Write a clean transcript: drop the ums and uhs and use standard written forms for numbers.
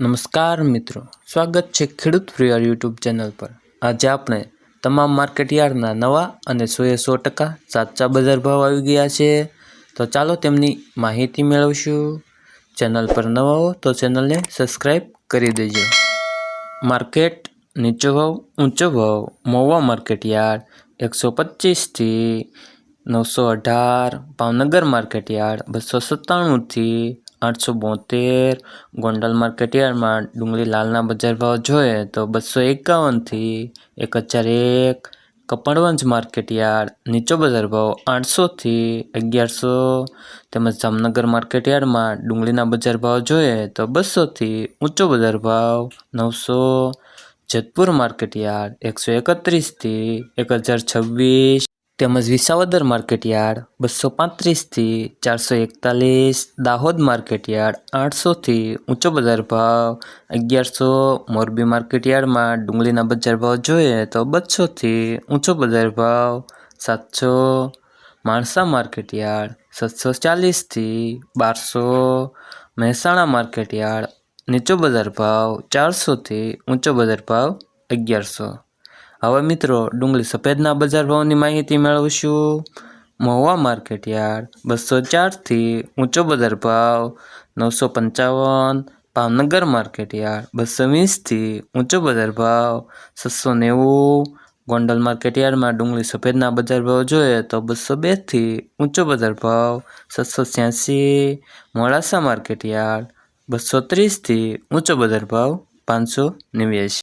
નમસ્કાર મિત્રો, સ્વાગત છે ખેડૂત પ્રિય યુટ્યુબ ચેનલ પર। આજે આપણે તમામ માર્કેટયાર્ડના નવા અને 100% સાચા બજાર ભાવ આવી ગયા છે, તો ચાલો તેમની માહિતી મેળવશું। ચેનલ પર નવા હો તો ચેનલને સબસ્ક્રાઈબ કરી દેજો। માર્કેટ નીચો ભાવ ઊંચો ભાવ મહુવા માર્કેટયાર્ડ 125 થી 918, ભાવનગર માર્કેટયાર્ડ 297 થી 872, ગોંડલ માર્કેટયાર્ડમાં ડુંગળી લાલના બજાર ભાવ જોઈએ તો 251 થી 1001, કપડવંજ માર્કેટયાર્ડ નીચો બજાર ભાવ 800 થી 1100, તેમજ જામનગર માર્કેટયાર્ડમાં ડુંગળીના બજાર ભાવ જોઈએ તો 200 થી ઊંચો બજાર ભાવ 900, જેતપુર માર્કેટયાર્ડ 131 થી 1026, તેમજ વિસાવદર માર્કેટયાર્ડ 235 થી 441, દાહોદ માર્કેટયાર્ડ 800 થી ઊંચો બજાર ભાવ 1100, મોરબી માર્કેટયાર્ડમાં ડુંગળીના બજાર ભાવ જોઈએ તો 200 થી ઊંચો બજાર ભાવ 700, માણસા માર્કેટયાર્ડ 740 થી 1200, મહેસાણા માર્કેટયાર્ડ નીચો બજાર ભાવ 400 થી ઊંચો બજાર ભાવ 1100। હવે મિત્રો ડુંગળી સફેદના બજાર ભાવની માહિતી મેળવશું। મહુવા માર્કેટયાર્ડ 204 થી ઊંચો બજાર ભાવ 955, ભાવનગર માર્કેટયાર્ડ 220 થી ઊંચો બજાર ભાવ 690, ગોંડલ માર્કેટયાર્ડમાં ડુંગળી સફેદના બજાર ભાવ જોઈએ તો 202 થી ઊંચો બજાર ભાવ 786, મોડાસા માર્કેટયાર્ડ 230 થી ઊંચો બજાર ભાવ 589।